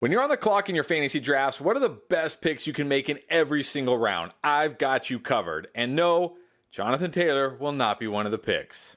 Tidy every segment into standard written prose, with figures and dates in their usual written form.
When you're on the clock in your fantasy drafts, what are the best picks you can make in every single round? I've got you covered. And no, Jonathan Taylor will not be one of the picks.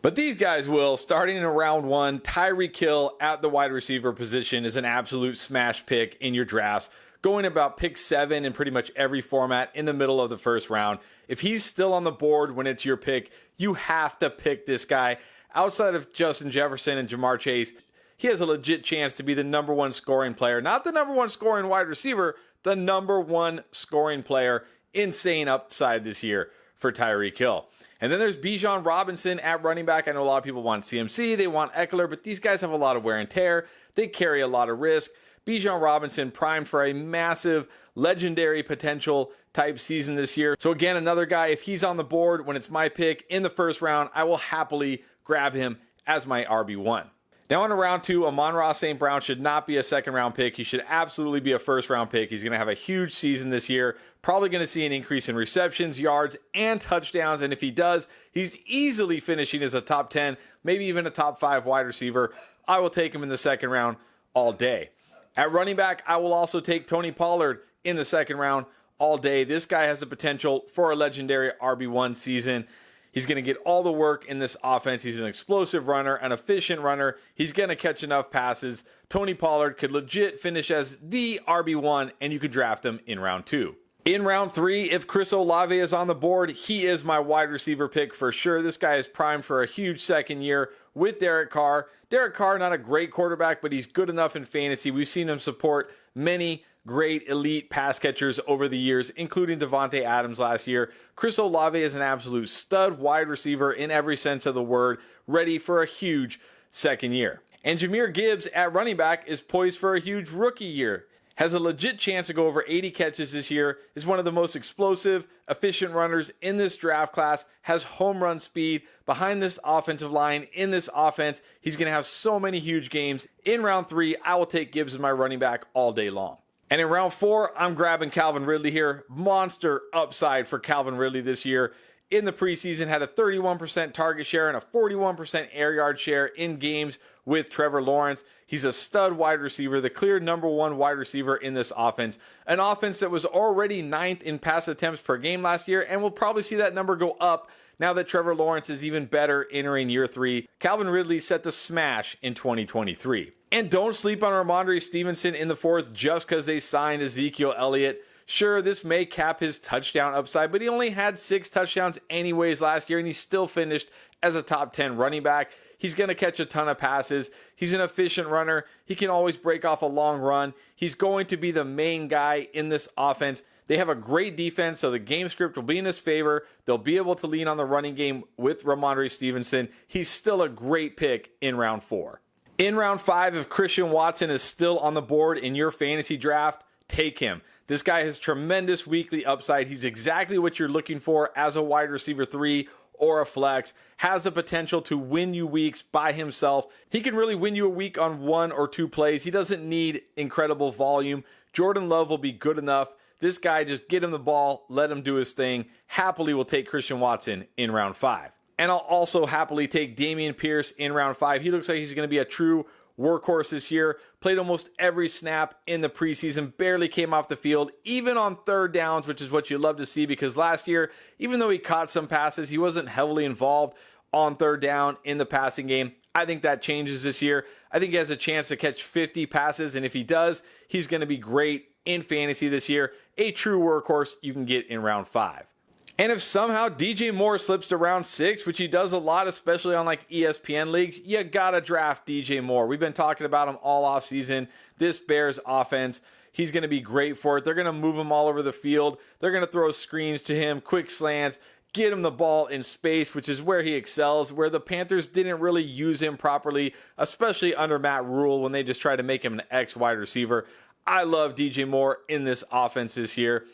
But these guys will. Starting in round one, Tyreek Hill at the wide receiver position is an absolute smash pick in your drafts, going about pick 7 in pretty much every format in the middle of the first round. If he's still on the board when it's your pick, you have to pick this guy. Outside of Justin Jefferson and Jamar Chase, he has a legit chance to be the number one scoring player. Not the number one scoring wide receiver, the number one scoring player. Insane upside this year for Tyreek Hill. And then there's Bijan Robinson at running back. I know a lot of people want CMC, they want Eckler, but these guys have a lot of wear and tear. They carry a lot of risk. Bijan Robinson primed for a massive, legendary potential type season this year. So again, another guy, if he's on the board when it's my pick in the first round, I will happily grab him as my RB1. Now in round 2, Amon-Ra St. Brown should not be a second round pick. He should absolutely be a first round pick. He's going to have a huge season this year. Probably going to see an increase in receptions, yards, and touchdowns. And if he does, he's easily finishing as a top 10, maybe even a top 5 wide receiver. I will take him in the second round all day. At running back, I will also take Tony Pollard in the second round all day. This guy has the potential for a legendary RB1 season. He's going to get all the work in this offense. He's an explosive runner, an efficient runner. He's going to catch enough passes. Tony Pollard could legit finish as the RB1, and you could draft him in round 2. In round 3, if Chris Olave is on the board, he is my wide receiver pick for sure. This guy is primed for a huge second year with Derek Carr. Derek Carr, not a great quarterback, but he's good enough in fantasy. We've seen him support many great elite pass catchers over the years, including Devontae Adams last year. Chris Olave is an absolute stud wide receiver in every sense of the word, ready for a huge second year. And Jahmyr Gibbs at running back is poised for a huge rookie year. Has a legit chance to go over 80 catches this year, is one of the most explosive, efficient runners in this draft class, has home run speed behind this offensive line in this offense. He's going to have so many huge games. In round 3, I will take Gibbs as my running back all day long. And in round 4, I'm grabbing Calvin Ridley here. Monster upside for Calvin Ridley this year. In the preseason, had a 31% target share and a 41% air yard share in games with Trevor Lawrence. He's a stud wide receiver, the clear number 1 wide receiver in this offense. An offense that was already 9th in pass attempts per game last year, and we'll probably see that number go up now that Trevor Lawrence is even better entering year 3. Calvin Ridley set to smash in 2023. And don't sleep on Ramondre Stevenson in the 4th just because they signed Ezekiel Elliott. Sure, this may cap his touchdown upside, but he only had 6 touchdowns anyways last year, and he still finished as a top 10 running back. He's going to catch a ton of passes. He's an efficient runner. He can always break off a long run. He's going to be the main guy in this offense. They have a great defense, so the game script will be in his favor. They'll be able to lean on the running game with Ramondre Stevenson. He's still a great pick in round 4. In round 5, if Christian Watson is still on the board in your fantasy draft, take him. This guy has tremendous weekly upside. He's exactly what you're looking for as a wide receiver 3 or a flex. Has the potential to win you weeks by himself. He can really win you a week on 1 or 2 plays. He doesn't need incredible volume. Jordan Love will be good enough. This guy, just get him the ball, let him do his thing. Happily will take Christian Watson in round 5. And I'll also happily take Dameon Pierce in round 5. He looks like he's going to be a true workhorse this year. Played almost every snap in the preseason. Barely came off the field, even on third downs, which is what you love to see, because last year, even though he caught some passes, he wasn't heavily involved on third down in the passing game. I think that changes this year. I think he has a chance to catch 50 passes, and if he does, he's going to be great in fantasy this year. A true workhorse you can get in round 5. And if somehow DJ Moore slips to round 6, which he does a lot, especially on like ESPN leagues, you gotta draft DJ Moore. We've been talking about him all off season. This Bears offense, he's going to be great for it. They're going to move him all over the field. They're going to throw screens to him, quick slants, get him the ball in space, which is where he excels, where the Panthers didn't really use him properly, especially under Matt Rule when they just tried to make him an X wide receiver. I love DJ Moore in this offense this year.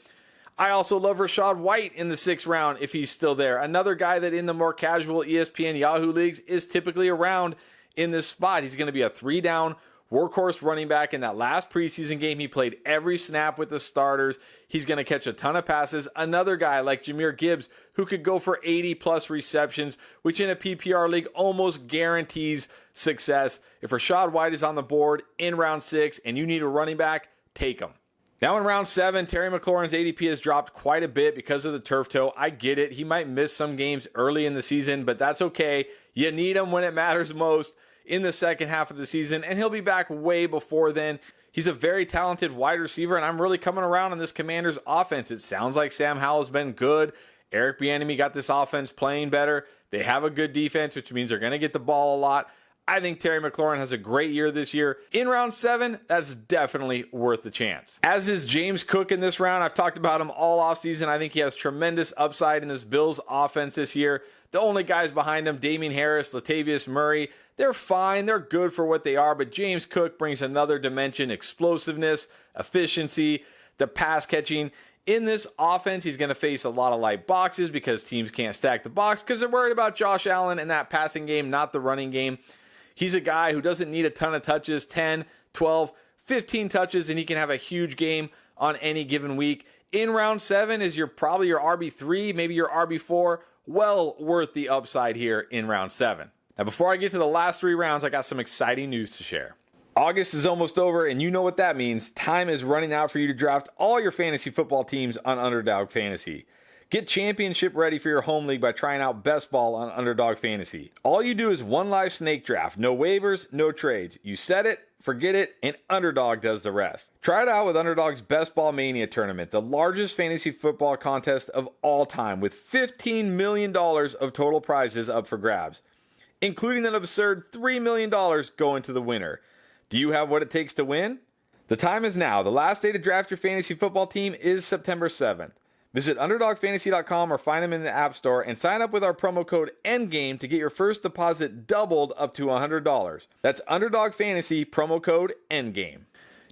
I also love Rachaad White in the 6th round if he's still there. Another guy that in the more casual ESPN Yahoo leagues is typically around in this spot. He's going to be a 3-down workhorse running back. In that last preseason game, he played every snap with the starters. He's going to catch a ton of passes. Another guy like Jahmyr Gibbs, who could go for 80 plus receptions, which in a PPR league almost guarantees success. If Rachaad White is on the board in round 6 and you need a running back, take him. Now in round 7, Terry McLaurin's ADP has dropped quite a bit because of the turf toe. I get it. He might miss some games early in the season, but that's okay. You need him when it matters most in the second half of the season, and he'll be back way before then. He's a very talented wide receiver, and I'm really coming around on this Commanders offense. It sounds like Sam Howell has been good. Eric Bieniemy got this offense playing better. They have a good defense, which means they're going to get the ball a lot. I think Terry McLaurin has a great year this year. In round 7, that's definitely worth the chance. As is James Cook in this round. I've talked about him all offseason. I think he has tremendous upside in this Bills offense this year. The only guys behind him, Damien Harris, Latavius Murray, they're fine. They're good for what they are, but James Cook brings another dimension: explosiveness, efficiency, the pass catching. In this offense, he's going to face a lot of light boxes because teams can't stack the box because they're worried about Josh Allen and that passing game, not the running game. He's a guy who doesn't need a ton of touches, 10, 12, 15 touches, and he can have a huge game on any given week. In round 7 is probably your RB3, maybe your RB4. Well worth the upside here in round 7. Now, before I get to the last 3 rounds, I got some exciting news to share. August is almost over, and you know what that means. Time is running out for you to draft all your fantasy football teams on Underdog Fantasy. Get championship ready for your home league by trying out Best Ball on Underdog Fantasy. All you do is one live snake draft. No waivers, no trades. You set it, forget it, and Underdog does the rest. Try it out with Underdog's Best Ball Mania Tournament, the largest fantasy football contest of all time, with $15 million of total prizes up for grabs, including an absurd $3 million going to the winner. Do you have what it takes to win? The time is now. The last day to draft your fantasy football team is September 7th. Visit UnderdogFantasy.com or find them in the App Store and sign up with our promo code Endgame to get your first deposit doubled up to $100. That's Underdog Fantasy, promo code Endgame.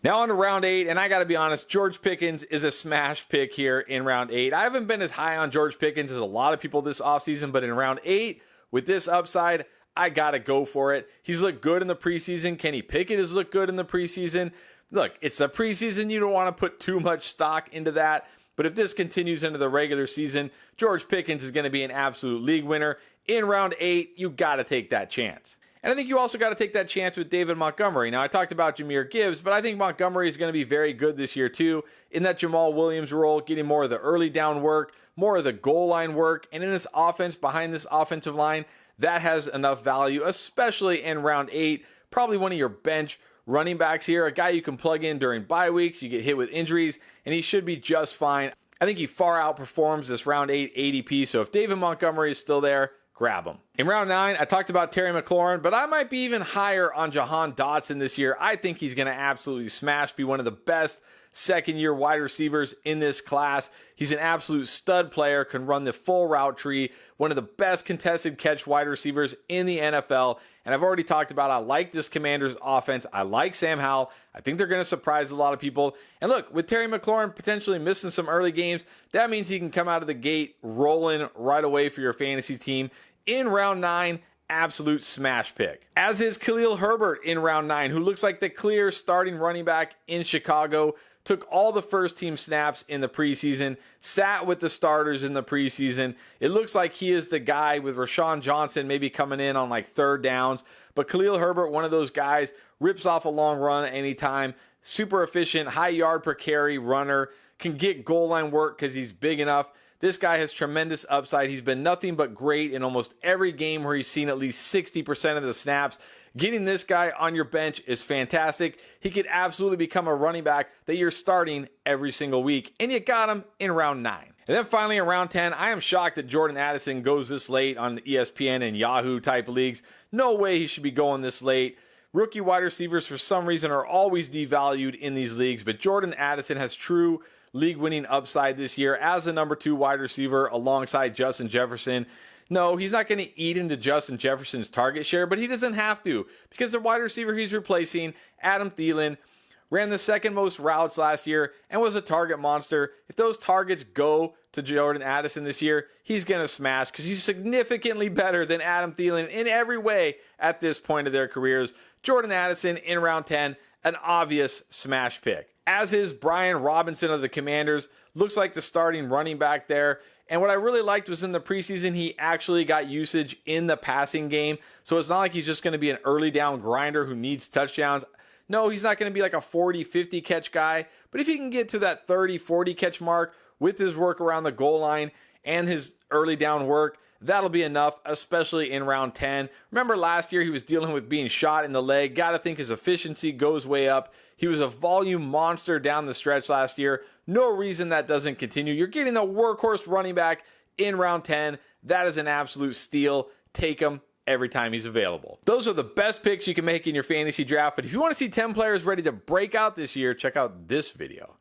Now on to round 8, and I got to be honest, George Pickens is a smash pick here in round 8. I haven't been as high on George Pickens as a lot of people this offseason, but in round 8, with this upside, I got to go for it. He's looked good in the preseason. Kenny Pickett has looked good in the preseason. Look, it's the preseason. You don't want to put too much stock into that. But if this continues into the regular season, George Pickens is going to be an absolute league winner. In round 8, you got to take that chance. And I think you also got to take that chance with David Montgomery. Now, I talked about Jahmyr Gibbs, but I think Montgomery is going to be very good this year too, in that Jamal Williams role, getting more of the early down work, more of the goal line work, and in this offense, behind this offensive line, that has enough value, especially in round 8. Probably one of your bench running backs here, a guy you can plug in during bye weeks. You get hit with injuries, and he should be just fine. I think he far outperforms this round 8 ADP, so if David Montgomery is still there, grab him. In round 9, I talked about Terry McLaurin, but I might be even higher on Jahan Dotson this year. I think he's going to absolutely smash, be one of the best second-year wide receivers in this class. He's an absolute stud player, can run the full route tree, one of the best contested catch wide receivers in the NFL. And I've already talked about I like this Commanders offense. I like Sam Howell. I think they're going to surprise a lot of people. And look, with Terry McLaurin potentially missing some early games, that means he can come out of the gate rolling right away for your fantasy team. In round 9, absolute smash pick. As is Khalil Herbert in round 9, who looks like the clear starting running back in Chicago. Took all the first team snaps in the preseason, sat with the starters in the preseason. It looks like he is the guy with Rashawn Johnson maybe coming in on like third downs. But Khalil Herbert, one of those guys, rips off a long run at any time. Super efficient, high yard per carry runner. Can get goal line work because he's big enough. This guy has tremendous upside. He's been nothing but great in almost every game where he's seen at least 60% of the snaps. Getting this guy on your bench is fantastic. He could absolutely become a running back that you're starting every single week. And you got him in round 9. And then finally in round 10, I am shocked that Jordan Addison goes this late on ESPN and Yahoo type leagues. No way he should be going this late. Rookie wide receivers for some reason are always devalued in these leagues, but Jordan Addison has true league-winning upside this year as the number 2 wide receiver alongside Justin Jefferson. No, he's not going to eat into Justin Jefferson's target share, but he doesn't have to because the wide receiver he's replacing, Adam Thielen, ran the second most routes last year and was a target monster. If those targets go to Jordan Addison this year, he's going to smash because he's significantly better than Adam Thielen in every way at this point of their careers. Jordan Addison in round 10, an obvious smash pick. As is Brian Robinson of the Commanders, looks like the starting running back there. And what I really liked was in the preseason, he actually got usage in the passing game. So it's not like he's just going to be an early down grinder who needs touchdowns. No, he's not going to be like a 40, 50 catch guy. But if he can get to that 30, 40 catch mark with his work around the goal line and his early down work, that'll be enough, especially in round 10. Remember last year he was dealing with being shot in the leg. Got to think his efficiency goes way up. He was a volume monster down the stretch last year. No reason that doesn't continue. You're getting a workhorse running back in round 10. That is an absolute steal. Take him every time he's available. Those are the best picks you can make in your fantasy draft. But if you want to see 10 players ready to break out this year, check out this video.